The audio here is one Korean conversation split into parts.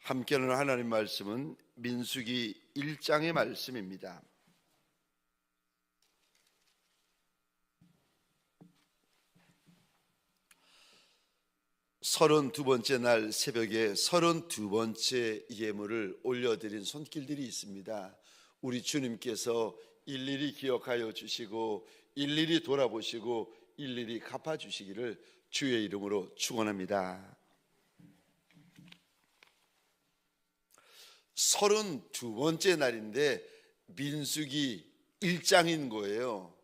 함께하는 하나님 말씀은 민수기 1장의 말씀입니다. 32번째 날 새벽에 32번째 예물을 올려드린 손길들이 있습니다. 우리 주님께서 일일이 기억하여 주시고 일일이 돌아보시고 일일이 갚아주시기를 주의 이름으로 축원합니다. 32번째 날인데 민수기 1장인 거예요.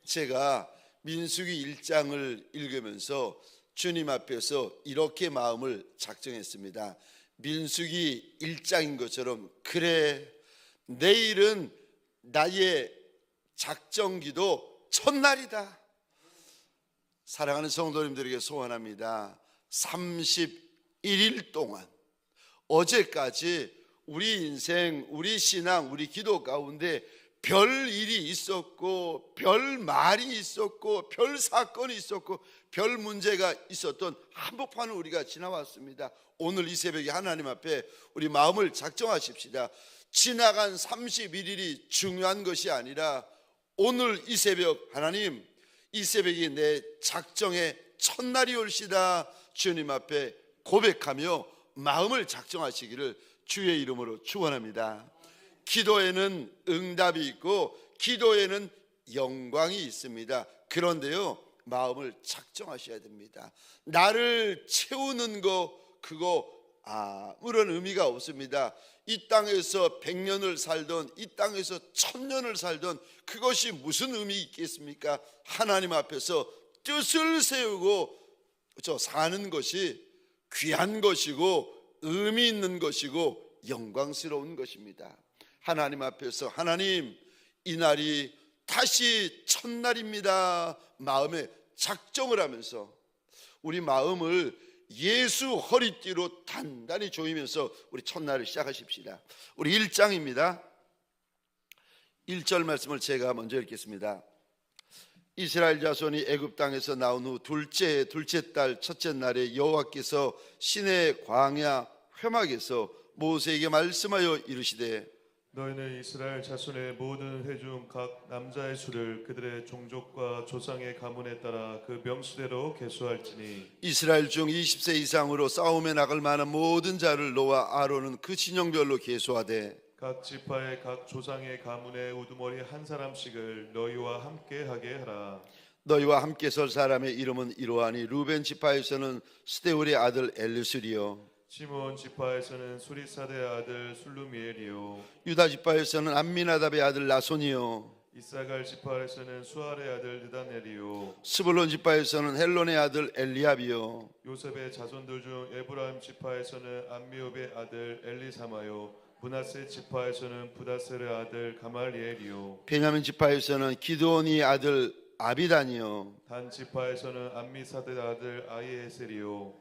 제가 민수기 1장을 읽으면서 주님 앞에서 이렇게 마음을 작정했습니다. 민수기 1장인 것처럼, 그래, 내일은 나의 작정기도 첫날이다. 사랑하는 성도님들에게 소원합니다. 31일 동안, 어제까지 우리 인생, 우리 신앙, 우리 기도 가운데 별 일이 있었고 별 말이 있었고 별 사건이 있었고 별 문제가 있었던 한복판을 우리가 지나왔습니다. 오늘 이 새벽에 하나님 앞에 우리 마음을 작정하십시다. 지나간 31일이 중요한 것이 아니라 오늘 이 새벽, 하나님, 이 새벽이 내 작정의 첫날이 올시다 주님 앞에 고백하며 마음을 작정하시기를 주의 이름으로 축원합니다. 기도에는 응답이 있고 기도에는 영광이 있습니다. 그런데요, 마음을 작정하셔야 됩니다. 나를 채우는 거, 그거 아무런 의미가 없습니다. 이 땅에서 100년을 살던, 이 땅에서 1000년을 살던 그것이 무슨 의미 있겠습니까? 하나님 앞에서 뜻을 세우고 사는 것이 귀한 것이고 의미 있는 것이고 영광스러운 것입니다. 하나님 앞에서, 하나님, 이 날이 다시 첫날입니다. 마음에 작정을 하면서 우리 마음을 예수 허리띠로 단단히 조이면서 우리 첫날을 시작하십시다. 우리 1장입니다. 1절 말씀을 제가 먼저 읽겠습니다. 이스라엘 자손이 애굽 땅에서 나온 후 둘째 달 첫째 날에 여호와께서 시내 광야 회막에서 모세에게 말씀하여 이르시되 너희는 이스라엘 자손의 모든 회 중 각 남자의 수를 그들의 종족과 조상의 가문에 따라 그 명수대로 계수할지니 이스라엘 중 20세 이상으로 싸움에 나갈 만한 모든 자를 너와 아론은 그 진영별로 계수하되 각 지파의 각 조상의 가문의 우두머리 한 사람씩을 너희와 함께 하게 하라. 너희와 함께 설 사람의 이름은 이러하니 루벤 지파에서는 스데울의 아들 엘리술이요, 시몬 지파에서는 수리사대의 아들 술루미엘이요, 유다 지파에서는 암미나답의 아들 나손이요, 이사갈 지파에서는 수알의 아들 느다넬이요, 스불론 지파에서는 헬론의 아들 엘리압이요, 요셉의 자손들 중 에브라임 지파에서는 암미옵의 아들 엘리사마요, 므낫세 지파에서는 부다셀의 아들 가말리엘이요, 베냐민 지파에서는 기드온의 아들 아비단이요, 단 지파에서는 암미사대 아들 아이에셀이요,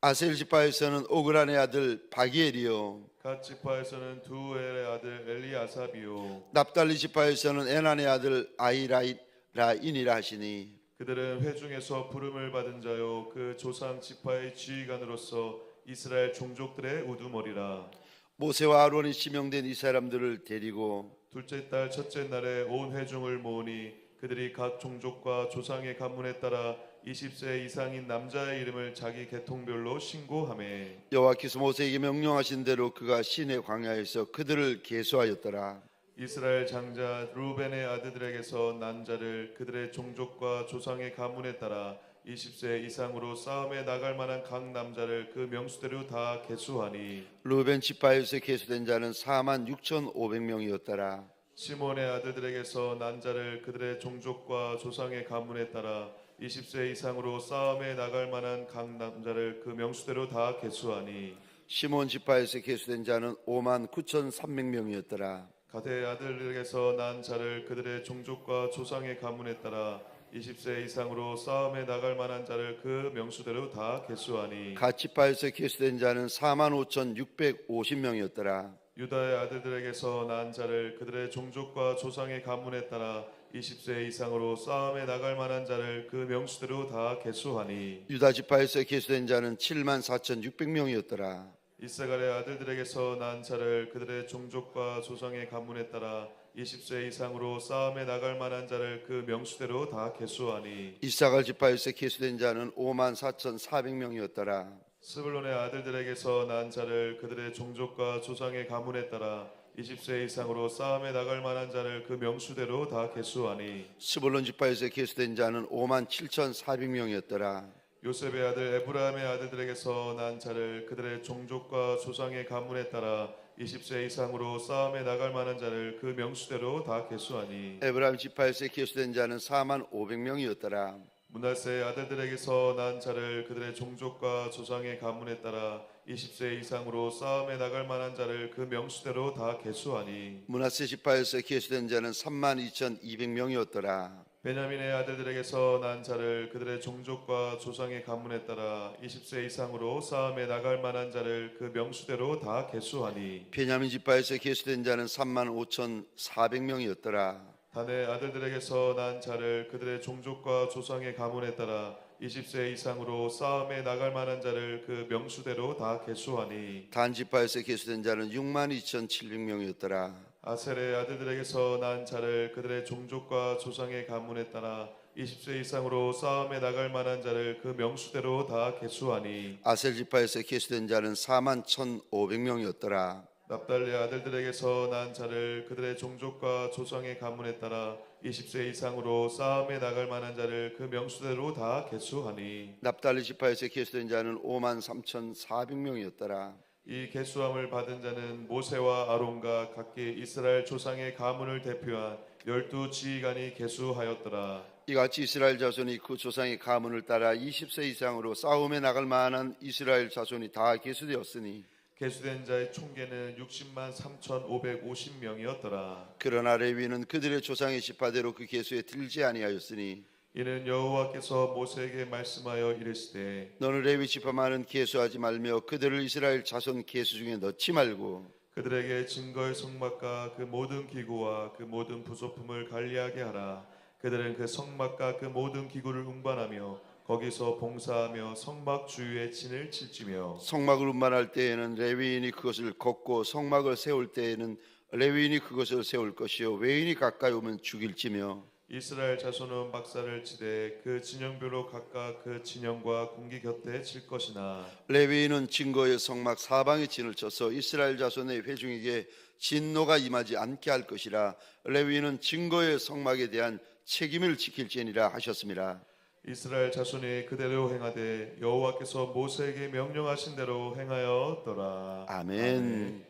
아셀 지파에서는 오그란의 아들 바기엘이요, 갓 지파에서는 두엘의 아들 엘리아삽이요, 납달리 지파에서는 에난의 아들 아이라인이라 하시니 그들은 회중에서 부름을 받은 자요 그 조상 지파의 지휘관으로서 이스라엘 종족들의 우두머리라. 모세와 아론이 지명된 이 사람들을 데리고 둘째 달 첫째 날에 온 회중을 모으니 그들이 각 종족과 조상의 가문에 따라 20세 이상인 남자의 이름을 자기 계통별로 신고하매 여호와께서 모세에게 명령하신 대로 그가 시내 광야에서 그들을 계수하였더라. 이스라엘 장자 루벤의 아들들에게서 난 자를 그들의 종족과 조상의 가문에 따라 20세 이상으로 싸움에 나갈 만한 각 남자를 그 명수대로 다 계수하니 루벤 지파에서 계수된 자는 46,500명이었더라. 시몬의 아들들에게서 난 자를 그들의 종족과 조상의 가문에 따라 20세 이상으로 싸움에 나갈 만한 각 남자를 그 명수대로 다 계수하니 시몬 지파에서 계수된 자는 59,300명이었더라. 가드의 아들들에게서 난 자를 그들의 종족과 조상의 가문에 따라 20세 이상으로 싸움에 나갈 만한 자를 그 명수대로 다 계수하니 갓 지파에서 계수된 자는 45,650명이었더라. 유다의 아들들에게서 난 자를 그들의 종족과 조상의 가문에 따라 20세 이상으로 싸움에 나갈 만한 자를 그 명수대로 다 계수하니 유다 지파에서 계수된 자는 74,600명이었더라. 이스갈의 아들들에게서 난 자를 그들의 종족과 조상의 가문에 따라 20세 이상으로 싸움에 나갈 만한 자를 그 명수대로 다 계수하니 이사갈 지파에서 계수된 자는 54,400명이었더라. 스불론의 아들들에게서 난 자를 그들의 종족과 조상의 가문에 따라 20세 이상으로 싸움에 나갈 만한 자를 그 명수대로 다 계수하니 스불론 지파에서 계수된 자는 57,400명이었더라. 요셉의 아들 에브라임의 아들들에게서 난 자를 그들의 종족과 조상의 가문에 따라 20세 이상으로 싸움에 나갈 만한 자를 그 명수대로 다 계수하니 에브라임 지파에서 계수된 자는 45,000명이었더라. 문하세의 아들들에게서 난 자를 그들의 종족과 조상의 가문에 따라 20세 이상으로 싸움에 나갈 만한 자를 그 명수대로 다 계수하니 므낫세 지파에서 계수된 자는 32,200명이었더라. 베냐민의 아들들에게서 난 자를 그들의 종족과 조상의 가문에 따라 20세 이상으로 싸움에 나갈 만한 자를 그 명수대로 다 계수하니 베냐민 지파에서 계수된 자는 35,400명이었더라. 단의 아들들에게서 난 자를 그들의 종족과 조상의 가문에 따라 20세 이상으로 싸움에 나갈 만한 자를 그 명수대로 다 계수하니 단 지파에서 계수된 자는 62,700명이었더라. 아셀의 아들들에게서 난 자를 그들의 종족과 조상의 가문에 따라 20세 이상으로 싸움에 나갈 만한 자를 그 명수대로 다 계수하니 아셀 지파에서 계수된 자는 41,500명이었더라. 납달리 아들들에게서 난 자를 그들의 종족과 조상의 가문에 따라 20세 이상으로 싸움에 나갈 만한 자를 그 명수대로 다 계수하니 납달리 지파에서 계수된 자는 53,400명이었더라. 이 계수함을 받은 자는 모세와 아론과 각기 이스라엘 조상의 가문을 대표한 12지휘관이 계수하였더라. 이같이 이스라엘 자손이 그 조상의 가문을 따라 20세 이상으로 싸움에 나갈 만한 이스라엘 자손이 다 계수되었으니 계수된 자의 총계는 60만 3,550명이었더라. 그러나 레위는 그들의 조상의 지파대로 그 계수에 들지 아니하였으니 이는 여호와께서 모세에게 말씀하여 이르시되 너는 레위 지파만은 계수하지 말며 그들을 이스라엘 자손 계수 중에 넣지 말고 그들에게 증거의 성막과 그 모든 기구와 그 모든 부속품을 관리하게 하라. 그들은 그 성막과 그 모든 기구를 운반하며 거기서 봉사하며 성막 주위에 진을 칠지며 성막을 운반할 때에는 레위인이 그것을 걷고 성막을 세울 때에는 레위인이 그것을 세울 것이요 외인이 가까이 오면 죽일지며 이스라엘 자손은 박살을 치되 그 진영별로 각각 그 진영과 궁기 곁에 칠 것이나 레위인은 증거의 성막 사방에 진을 쳐서 이스라엘 자손의 회중에게 진노가 임하지 않게 할 것이라. 레위인은 증거의 성막에 대한 책임을 지킬지니라 하셨습니다. 이스라엘 자손이 그대로 행하되 여호와께서 모세에게 명령하신 대로 행하였더라. 아멘.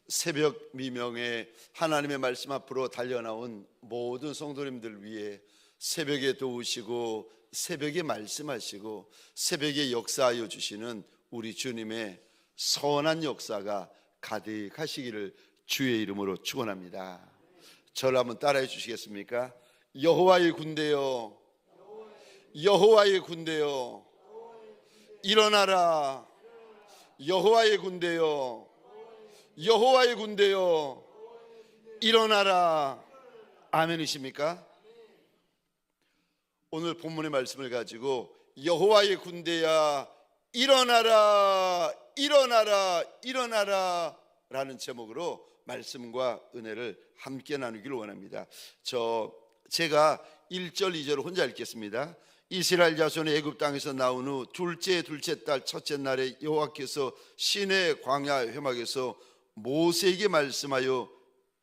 새벽 미명에 하나님의 말씀 앞으로 달려나온 모든 성도님들 위해 새벽에 도우시고 새벽에 말씀하시고 새벽에 역사하여 주시는 우리 주님의 선한 역사가 가득하시기를 주의 이름으로 축원합니다. 저를 한번 따라해 주시겠습니까? 여호와의 군대여, 여호와의 군대여, 일어나라. 여호와의 군대여, 여호와의 군대여, 일어나라. 아멘이십니까? 오늘 본문의 말씀을 가지고 여호와의 군대야 일어나라, 일어나라, 일어나라 라는 제목으로 말씀과 은혜를 함께 나누기를 원합니다. 제가 1절 2절을 혼자 읽겠습니다. 이스라엘 자손이 애굽 땅에서 나온 후 둘째 달 첫째 날에 여호와께서 시내 광야 회막에서 모세에게 말씀하여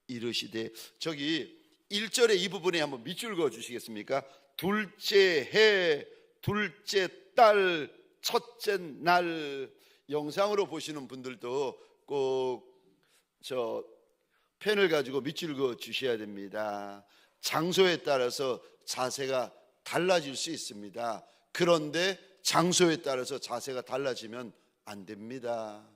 이르시되, 저기 1절의 이 부분에 한번 밑줄 그어 주시겠습니까? 둘째 해, 둘째 달, 첫째 날. 영상으로 보시는 분들도 꼭 펜을 가지고 밑줄 그어 주셔야 됩니다. 장소에 따라서 자세가 달라질 수 있습니다. 그런데 장소에 따라서 자세가 달라지면 안 됩니다.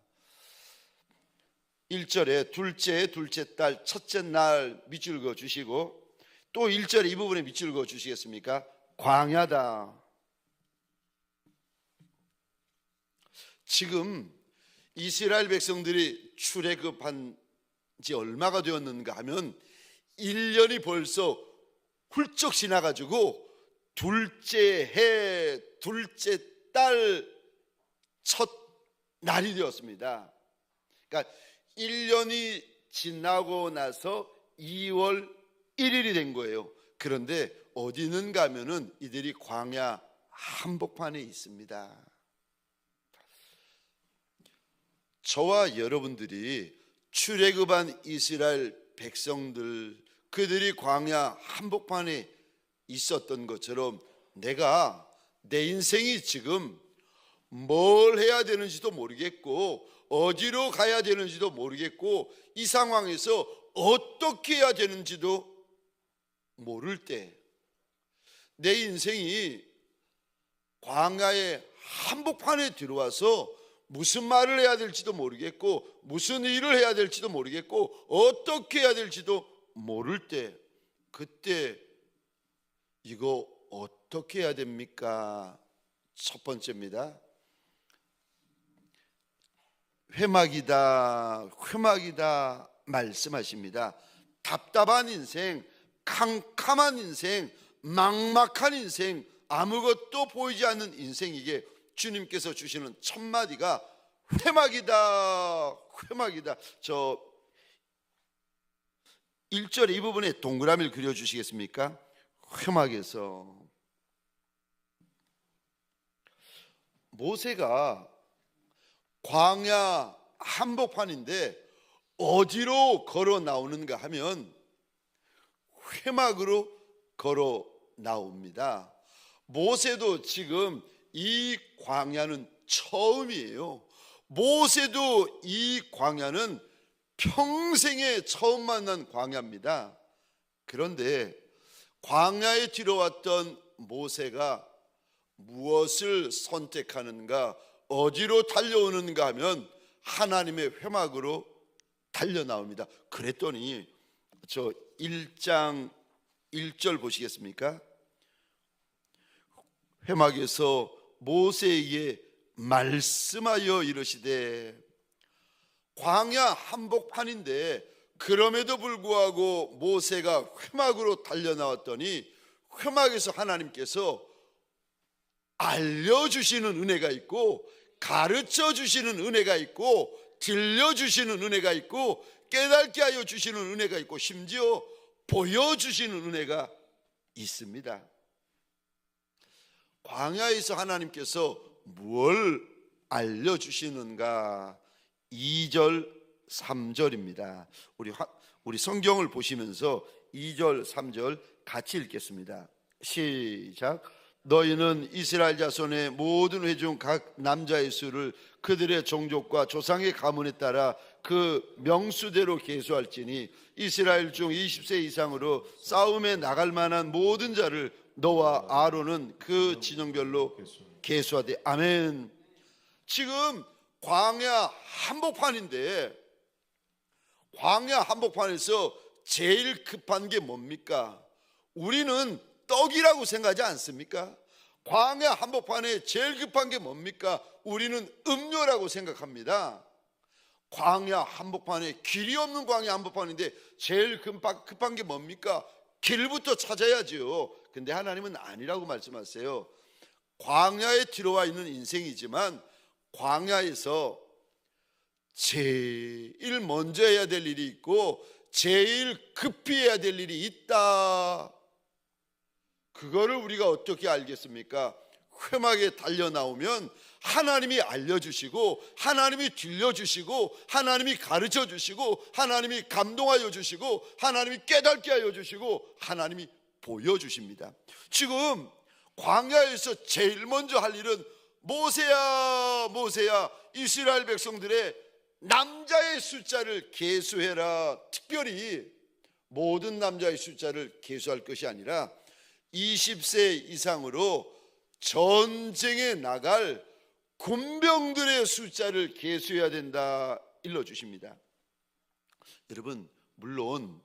1절에 둘째 달 첫째 날 밑줄 그어 주시고, 또 1절에 이 부분에 밑줄 그어 주시겠습니까? 광야다. 지금 이스라엘 백성들이 출애굽한 지 얼마가 되었는가 하면 1년이 벌써 훌쩍 지나가지고 둘째 해, 둘째 달 첫 날이 되었습니다. 그러니까 1년이 지나고 나서 2월 1일이 된 거예요. 그런데 어디 있는가 하면은 이들이 광야 한복판에 있습니다. 저와 여러분들이 출애굽한 이스라엘 백성들, 그들이 광야 한복판에 있었던 것처럼 내 인생이 지금 뭘 해야 되는지도 모르겠고 어디로 가야 되는지도 모르겠고 이 상황에서 어떻게 해야 되는지도 모를 때 내 인생이 광야의 한복판에 들어와서 무슨 말을 해야 될지도 모르겠고 무슨 일을 해야 될지도 모르겠고 어떻게 해야 될지도 모를 때, 그때 이거 어떻게 해야 됩니까? 첫 번째입니다. 회막이다, 회막이다 말씀하십니다. 답답한 인생, 캄캄한 인생, 막막한 인생, 아무것도 보이지 않는 인생에게 주님께서 주시는 첫 마디가 회막이다, 회막이다. 저 1절 이 부분에 동그라미를 그려주시겠습니까? 회막에서 모세가 광야 한복판인데 어디로 걸어 나오는가 하면 회막으로 걸어 나옵니다. 모세도 지금 이 광야는 처음이에요. 모세도 이 광야는 평생에 처음 만난 광야입니다. 그런데 광야에 들어왔던 모세가 무엇을 선택하는가, 어디로 달려오는가 하면 하나님의 회막으로 달려 나옵니다. 그랬더니 저 1장 1절 보시겠습니까? 회막에서 모세에게 말씀하여 이르시되, 광야 한복판인데 그럼에도 불구하고 모세가 회막으로 달려 나왔더니 회막에서 하나님께서 알려주시는 은혜가 있고 가르쳐 주시는 은혜가 있고 들려주시는 은혜가 있고 깨닫게 하여 주시는 은혜가 있고 심지어 보여주시는 은혜가 있습니다. 광야에서 하나님께서 뭘 알려주시는가? 2절 3절입니다. 우리 성경을 보시면서 2절 3절 같이 읽겠습니다. 시작. 너희는 이스라엘 자손의 모든 회중 각 남자의 수를 그들의 종족과 조상의 가문에 따라 그 명수대로 계수할지니 이스라엘 중 20세 이상으로 싸움에 나갈 만한 모든 자를 너와 아론은 그 진영별로 계수하되. 아멘. 지금 광야 한복판인데 광야 한복판에서 제일 급한 게 뭡니까? 우리는 떡이라고 생각하지 않습니까? 광야 한복판에 제일 급한 게 뭡니까? 우리는 음료라고 생각합니다. 광야 한복판에, 길이 없는 광야 한복판인데 제일 급한 게 뭡니까? 길부터 찾아야죠. 근데 하나님은 아니라고 말씀하세요. 광야에 들어와 있는 인생이지만 광야에서 제일 먼저 해야 될 일이 있고 제일 급히 해야 될 일이 있다. 그거를 우리가 어떻게 알겠습니까? 회막에 달려 나오면 하나님이 알려주시고 하나님이 들려주시고 하나님이 가르쳐주시고 하나님이 감동하여 주시고 하나님이 깨닫게 하여 주시고 하나님이 보여주십니다. 지금 광야에서 제일 먼저 할 일은 모세야 모세야 이스라엘 백성들의 남자의 숫자를 계수해라. 특별히 모든 남자의 숫자를 계수할 것이 아니라 20세 이상으로 전쟁에 나갈 군병들의 숫자를 계수해야 된다 일러주십니다. 여러분, 물론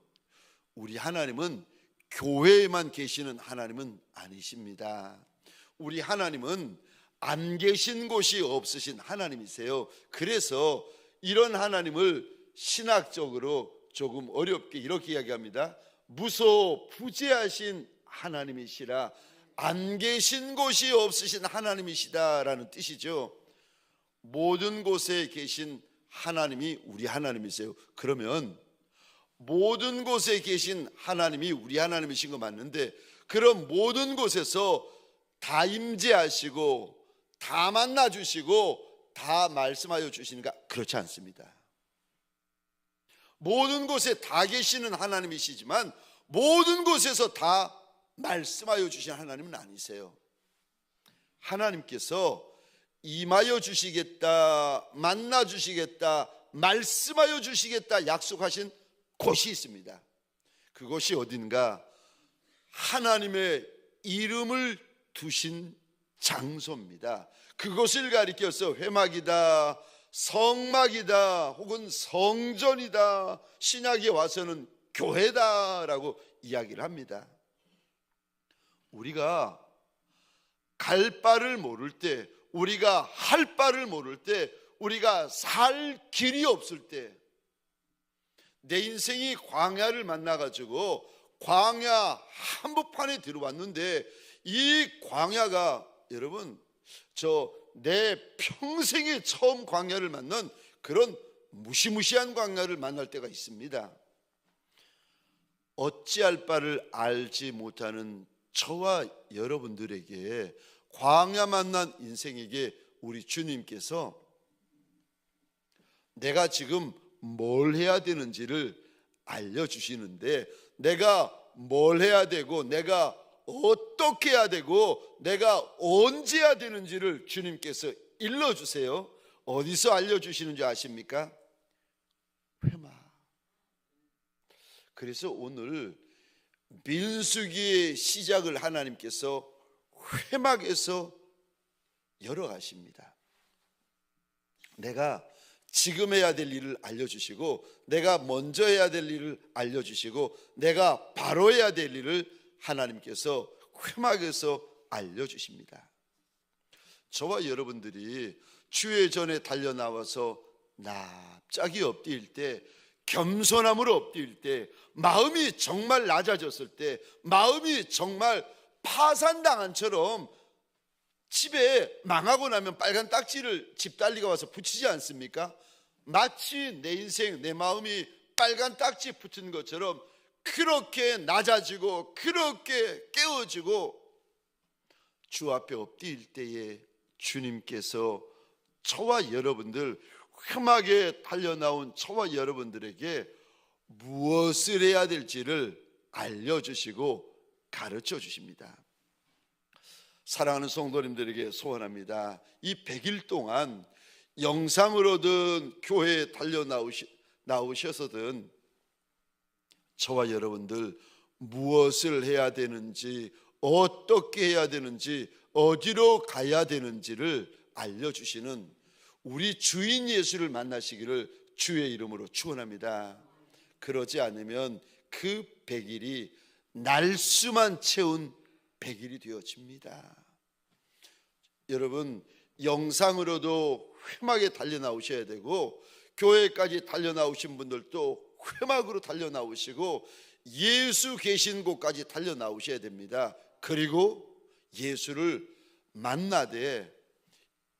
우리 하나님은 교회에만 계시는 하나님은 아니십니다. 우리 하나님은 안 계신 곳이 없으신 하나님이세요. 그래서 이런 하나님을 신학적으로 조금 어렵게 이렇게 이야기합니다. 무소부재하신 하나님이시라. 안 계신 곳이 없으신 하나님이시다라는 뜻이죠. 모든 곳에 계신 하나님이 우리 하나님이세요. 그러면 모든 곳에 계신 하나님이 우리 하나님이신 거 맞는데, 그럼 모든 곳에서 다 임재하시고 다 만나 주시고 다 말씀하여 주시는가? 그렇지 않습니다. 모든 곳에 다 계시는 하나님이시지만 모든 곳에서 다 말씀하여 주신 하나님은 아니세요. 하나님께서 임하여 주시겠다, 만나 주시겠다, 말씀하여 주시겠다 약속하신 곳이 있습니다. 그곳이 어딘가? 하나님의 이름을 두신 장소입니다. 그곳을 가리켜서 회막이다, 성막이다, 혹은 성전이다, 신약에 와서는 교회다라고 이야기를 합니다. 우리가 갈 바를 모를 때, 우리가 할 바를 모를 때, 우리가 살 길이 없을 때, 내 인생이 광야를 만나가지고 광야 한복판에 들어왔는데, 이 광야가 여러분 내 평생에 처음 광야를 만난 그런 무시무시한 광야를 만날 때가 있습니다. 어찌할 바를 알지 못하는 저와 여러분들에게, 광야 만난 인생에게 우리 주님께서 내가 지금 뭘 해야 되는지를 알려주시는데, 내가 뭘 해야 되고 내가 어떻게 해야 되고 내가 언제 해야 되는지를 주님께서 일러주세요. 어디서 알려주시는지 아십니까? 회막. 그래서 오늘 민수기의 시작을 하나님께서 회막에서 열어가십니다. 내가 지금 해야 될 일을 알려주시고, 내가 먼저 해야 될 일을 알려주시고, 내가 바로 해야 될 일을 하나님께서 회막에서 알려주십니다. 저와 여러분들이 주의 전에 달려나와서 납작이 엎드릴 때, 겸손함으로 엎드릴 때, 마음이 정말 낮아졌을 때, 마음이 정말 파산당한처럼, 집에 망하고 나면 빨간 딱지를 집달리가 와서 붙이지 않습니까? 마치 내 인생, 내 마음이 빨간 딱지 붙은 것처럼 그렇게 낮아지고 그렇게 깨어지고 주 앞에 엎드릴 때에 주님께서 저와 여러분들, 회막에 달려나온 저와 여러분들에게 무엇을 해야 될지를 알려주시고 가르쳐 주십니다. 사랑하는 성도님들에게 소원합니다. 이 100일 동안 영상으로든 교회에 나오셔서든 저와 여러분들 무엇을 해야 되는지, 어떻게 해야 되는지, 어디로 가야 되는지를 알려주시는 우리 주인 예수를 만나시기를 주의 이름으로 축원합니다. 그러지 않으면 그 100일이 날수만 채운 100일이 되어집니다. 여러분, 영상으로도 회막에 달려나오셔야 되고, 교회까지 달려나오신 분들도 회막으로 달려나오시고, 예수 계신 곳까지 달려나오셔야 됩니다. 그리고 예수를 만나되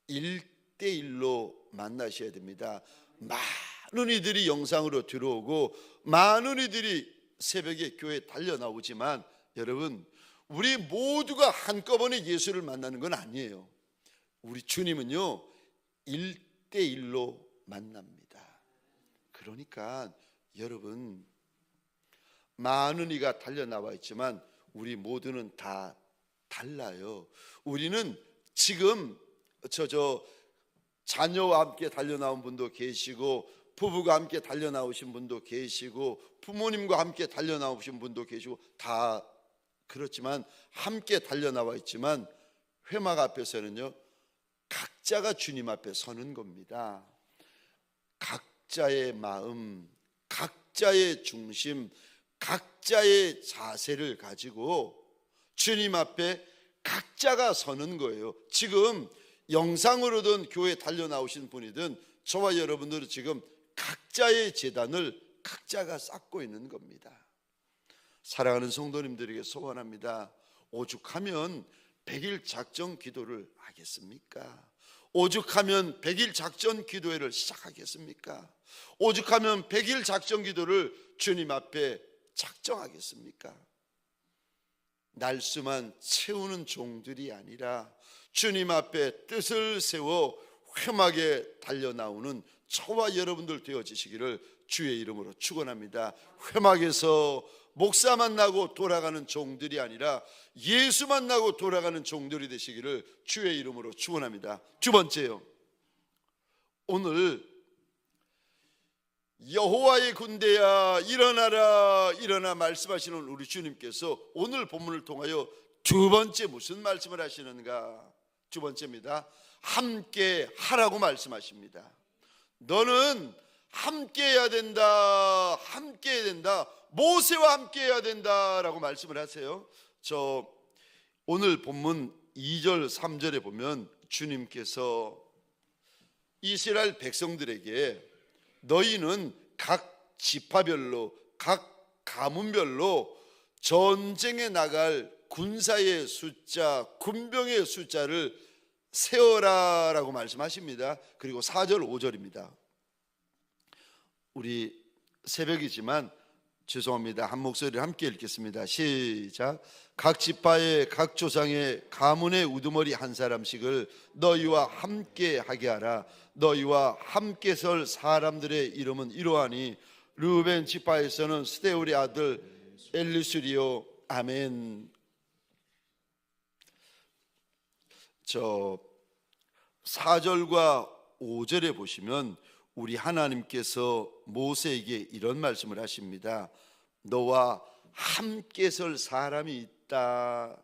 1대1로 만나셔야 됩니다. 많은 이들이 영상으로 들어오고 많은 이들이 새벽에 교회에 달려나오지만, 여러분, 우리 모두가 한꺼번에 예수를 만나는 건 아니에요. 우리 주님은요 1대1로 만납니다. 그러니까 여러분, 많은 이가 달려나와 있지만 우리 모두는 다 달라요. 우리는 지금 자녀와 함께 달려나온 분도 계시고, 부부가 함께 달려나오신 분도 계시고, 부모님과 함께 달려나오신 분도 계시고, 다 그렇지만 함께 달려나와 있지만 회막 앞에서는요 각자가 주님 앞에 서는 겁니다. 각자의 마음, 각자의 중심, 각자의 자세를 가지고 주님 앞에 각자가 서는 거예요. 지금 영상으로든 교회에 달려나오신 분이든 저와 여러분들은 지금 각자의 제단을 각자가 쌓고 있는 겁니다. 사랑하는 성도님들에게 소원합니다. 오죽하면 100일 작전 기도를 하겠습니까? 오죽하면 100일 작전 기도회를 시작하겠습니까? 오죽하면 100일 작전 기도를 주님 앞에 작정하겠습니까? 날수만 채우는 종들이 아니라 주님 앞에 뜻을 세워 회막에 달려나오는 저와 여러분들 되어지시기를 주의 이름으로 축원합니다. 회막에서 목사 만나고 돌아가는 종들이 아니라 예수 만나고 돌아가는 종들이 되시기를 주의 이름으로 축원합니다. 두 번째요, 오늘 여호와의 군대야 일어나라 일어나 말씀하시는 우리 주님께서 오늘 본문을 통하여 두 번째 무슨 말씀을 하시는가? 두 번째입니다. 함께 하라고 말씀하십니다. 너는 함께 해야 된다, 함께 해야 된다, 모세와 함께 해야 된다라고 말씀을 하세요. 저 오늘 본문 2절 3절에 보면 주님께서 이스라엘 백성들에게 너희는 각 지파별로 각 가문별로 전쟁에 나갈 군사의 숫자, 군병의 숫자를 세어라라고 말씀하십니다. 그리고 4절 5절입니다. 우리 새벽이지만 죄송합니다. 한 목소리를 함께 읽겠습니다. 시작. 각 지파의 각 조상의 가문의 우두머리 한 사람씩을 너희와 함께 하게 하라. 너희와 함께 설 사람들의 이름은 이러하니 르우벤 지파에서는 스데울의 아들 엘리수리요. 아멘. 저 4절과 5절에 보시면 우리 하나님께서 모세에게 이런 말씀을 하십니다. 너와 함께 설 사람이 있다.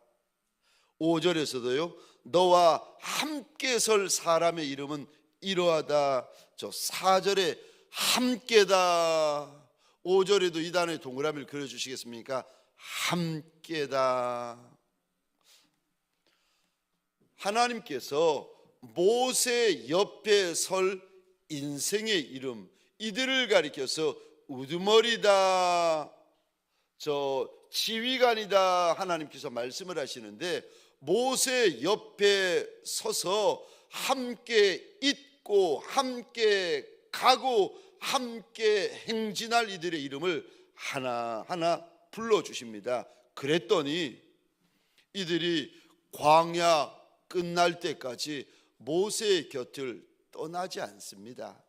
5절에서도요, 너와 함께 설 사람의 이름은 이러하다. 저 4절에 함께다. 5절에도 이 단어의 동그라미를 그려주시겠습니까? 함께다. 하나님께서 모세 옆에 설 인생의 이름, 이들을 가리켜서 우두머리다, 저 지휘관이다 하나님께서 말씀을 하시는데, 모세 옆에 서서 함께 있고 함께 가고 함께 행진할 이들의 이름을 하나하나 불러주십니다. 그랬더니 이들이 광야 끝날 때까지 모세의 곁을 떠나지 않습니다.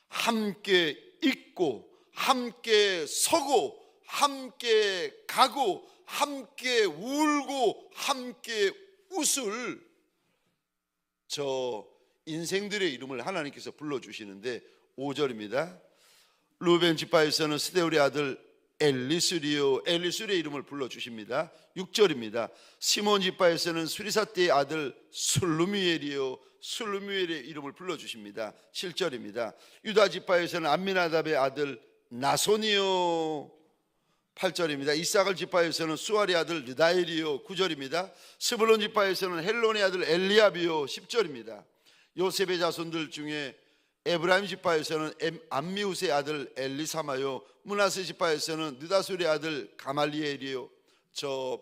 함께 있고 함께 서고 함께 가고 함께 울고 함께 웃을 저 인생들의 이름을 하나님께서 불러주시는데 5절입니다. 루벤 지파에서는 스데울의 아들 엘리수리요, 엘리수리의 이름을 불러주십니다. 6절입니다. 시몬 지파에서는 수리사떼의 아들 술루미엘이요, 술루미엘의 이름을 불러주십니다. 7절입니다. 유다 지파에서는 암미나답의 아들 나손이요. 8절입니다. 이사갈 지파에서는 수알의 아들 르다엘이요. 9절입니다. 스불론 지파에서는 헬론의 아들 엘리압이요. 10절입니다. 요셉의 자손들 중에 에브라임 지파에서는 암미우스의 아들 엘리사마요. 므낫세 지파에서는 느다술의 아들 가말리엘이요. 저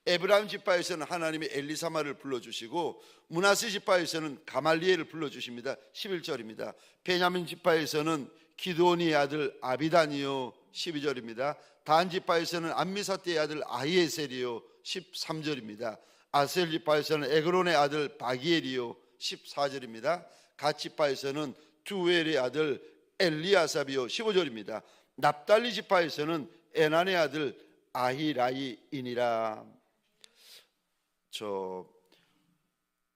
에브라임 지파에서는 하나님의 엘리사마를 불러주시고 므낫세 지파에서는 가말리엘을 불러주십니다. 11절입니다. 베냐민 지파에서는 기드온의 아들 아비단이요. 12절입니다. 단 지파에서는 암미사떼의 아들 아히에셀이요. 13절입니다. 아셀 지파에서는 에그론의 아들 바기엘이요. 14절입니다. 갓 지파에서는 두엘의 아들 엘리아삽이요. 15절입니다. 납달리 지파에서는 에난의 아들 아히라이이니라.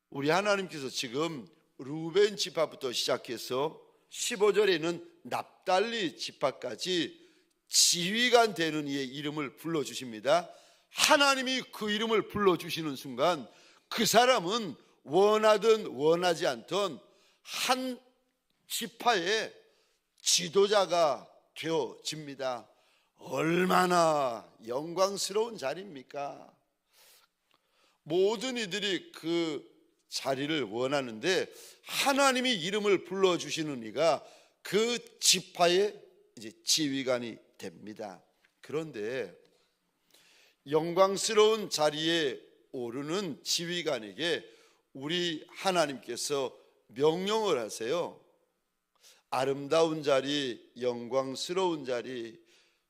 우리 하나님께서 지금 루벤 지파부터 시작해서 15절에는 납달리 지파까지 지휘관 되는 이의 이름을 불러주십니다. 하나님이 그 이름을 불러주시는 순간 그 사람은 원하든 원하지 않든 한 지파의 지도자가 되어집니다. 얼마나 영광스러운 자리입니까? 모든 이들이 그 자리를 원하는데 하나님이 이름을 불러주시는 이가 그 지파의 이제 지휘관이 됩니다. 그런데 영광스러운 자리에 오르는 지휘관에게 우리 하나님께서 명령을 하세요. 아름다운 자리, 영광스러운 자리,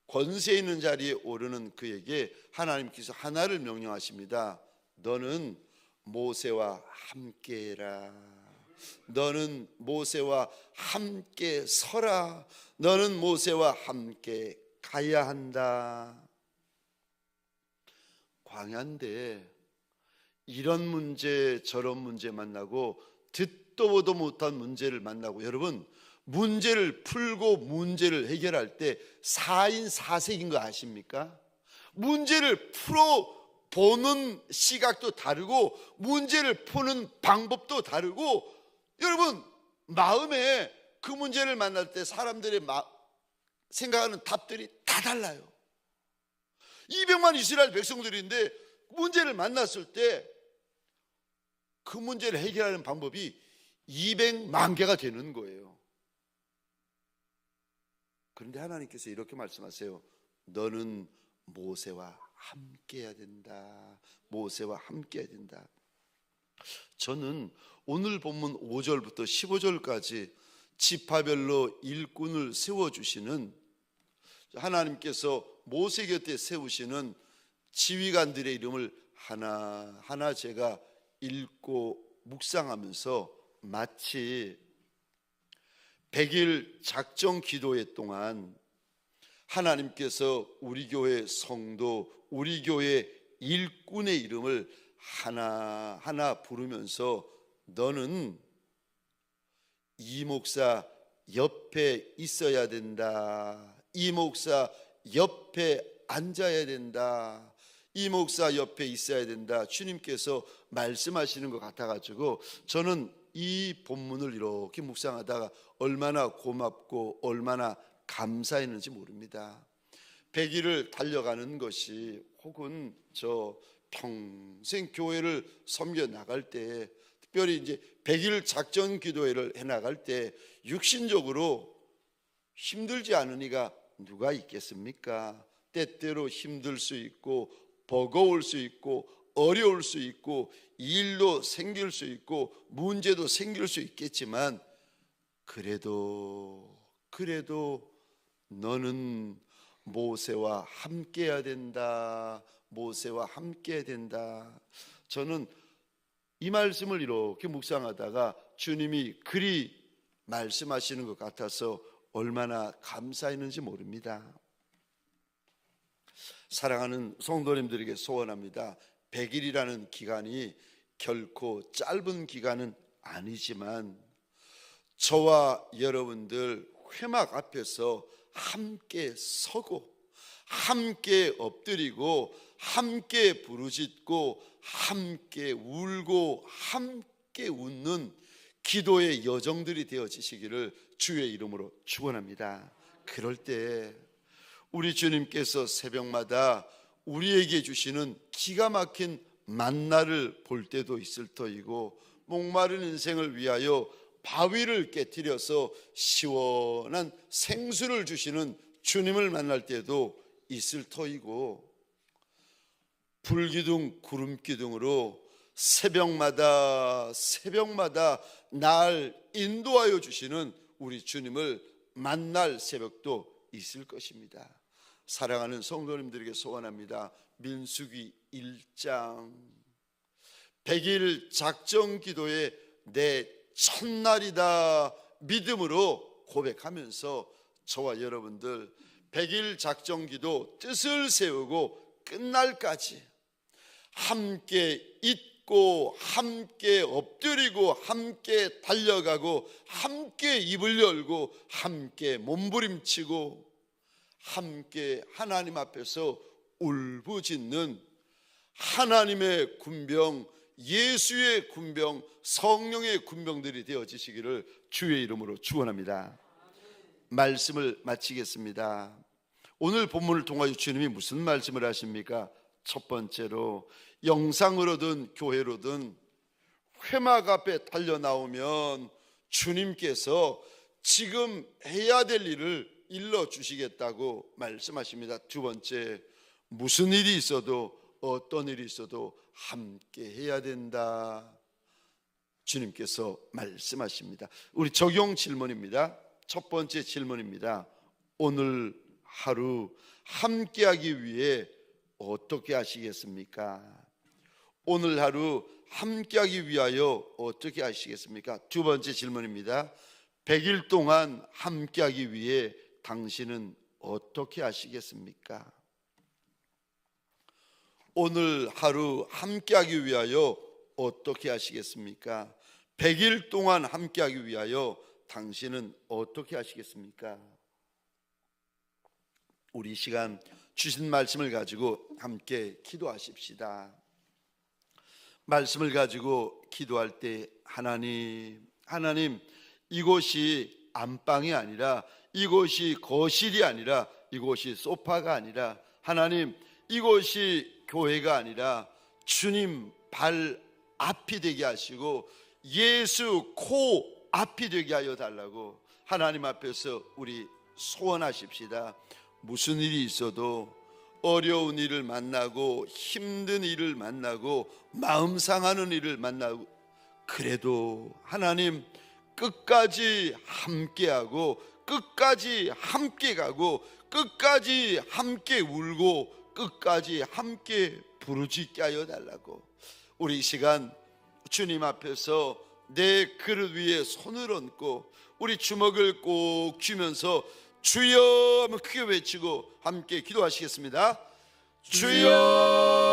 권세 있는 자리에 오르는 그에게 하나님께서 하나를 명령하십니다. 너는 모세와 함께라. 너는 모세와 함께 서라. 너는 모세와 함께 가야 한다. 광야인데 이런 문제 저런 문제 만나고 듣도 보도 못한 문제를 만나고, 여러분 문제를 풀고 문제를 해결할 때 4인 4색인 거 아십니까? 문제를 풀어보는 시각도 다르고 문제를 푸는 방법도 다르고, 여러분 마음에 그 문제를 만날 때 사람들의 생각하는 답들이 다 달라요. 200만 이스라엘 백성들인데 문제를 만났을 때 그 문제를 해결하는 방법이 200만 개가 되는 거예요. 그런데 하나님께서 이렇게 말씀하세요. 너는 모세와 함께 해야 된다. 모세와 함께 해야 된다. 저는 오늘 본문 5절부터 15절까지 지파별로 일꾼을 세워주시는, 하나님께서 모세 곁에 세우시는 지휘관들의 이름을 하나하나 제가 읽고 묵상하면서 마치 100일 작정 기도회 동안 하나님께서 우리 교회 성도, 우리 교회 일꾼의 이름을 하나하나 부르면서 너는 이 목사 옆에 있어야 된다. 이 목사 옆에 앉아야 된다. 이 목사 옆에 있어야 된다. 주님께서 말씀하시는 것 같아가지고 저는 이 본문을 이렇게 묵상하다가 얼마나 고맙고 얼마나 감사했는지 모릅니다. 100일을 달려가는 것이, 혹은 저 평생 교회를 섬겨 나갈 때, 특별히 이제 100일 작전 기도회를 해 나갈 때 육신적으로 힘들지 않은 이가 누가 있겠습니까? 때때로 힘들 수 있고 버거울 수 있고 어려울 수 있고 일도 생길 수 있고 문제도 생길 수 있겠지만, 그래도 너는 모세와 함께 해야 된다. 모세와 함께 해야 된다. 저는 이 말씀을 이렇게 묵상하다가 주님이 그리 말씀하시는 것 같아서 얼마나 감사했는지 모릅니다. 사랑하는 성도님들에게 소원합니다. 100일이라는 기간이 결코 짧은 기간은 아니지만 저와 여러분들 회막 앞에서 함께 서고 함께 엎드리고 함께 부르짖고 함께 울고 함께 웃는 기도의 여정들이 되어지시기를 주의 이름으로 축원합니다. 그럴 때 우리 주님께서 새벽마다 우리에게 주시는 기가 막힌 만나를 볼 때도 있을 터이고, 목마른 인생을 위하여 바위를 깨뜨려서 시원한 생수를 주시는 주님을 만날 때도 있을 터이고, 불기둥 구름기둥으로 새벽마다 날 인도하여 주시는 우리 주님을 만날 새벽도 있을 것입니다. 사랑하는 성도님들에게 소원합니다. 민수기 1장 100일 작정 기도의 내 첫날이다 믿음으로 고백하면서 저와 여러분들 100일 작정 기도 뜻을 세우고 끝날까지 함께 잊고 함께 엎드리고 함께 달려가고 함께 입을 열고 함께 몸부림치고 함께 하나님 앞에서 울부짖는 하나님의 군병, 예수의 군병, 성령의 군병들이 되어지시기를 주의 이름으로 축원합니다. 말씀을 마치겠습니다. 오늘 본문을 통하여 주님이 무슨 말씀을 하십니까? 첫 번째로 영상으로든 교회로든 회막 앞에 달려 나오면 주님께서 지금 해야 될 일을 일러 주시겠다고 말씀하십니다. 두 번째, 무슨 일이 있어도 어떤 일이 있어도 함께 해야 된다. 주님께서 말씀하십니다. 우리 적용 질문입니다. 첫 번째 질문입니다. 오늘 하루 함께하기 위해 어떻게 하시겠습니까? 오늘 하루 함께하기 위하여 어떻게 하시겠습니까? 두 번째 질문입니다. 100일 동안 함께하기 위해 당신은 어떻게 하시겠습니까? 오늘 하루 함께하기 위하여 어떻게 하시겠습니까? 100일 동안 함께하기 위하여 당신은 어떻게 하시겠습니까? 우리 시간 주신 말씀을 가지고 함께 기도하십시다. 말씀을 가지고 기도할 때 하나님, 이곳이 안방이 아니라, 이곳이 거실이 아니라, 이곳이 소파가 아니라, 하나님, 이곳이 교회가 아니라 주님 발 앞이 되게 하시고 예수 코 앞이 되게 하여 달라고 하나님 앞에서 우리 소원하십시다. 무슨 일이 있어도, 어려운 일을 만나고 힘든 일을 만나고 마음 상하는 일을 만나고, 그래도 하나님 끝까지 함께하고 끝까지 함께 가고 끝까지 함께 울고 끝까지 함께 부르짖게 하여 달라고 우리 이 시간 주님 앞에서 내 그릇 위에 손을 얹고 우리 주먹을 꼭 쥐면서 주여 하면 크게 외치고 함께 기도하시겠습니다. 주여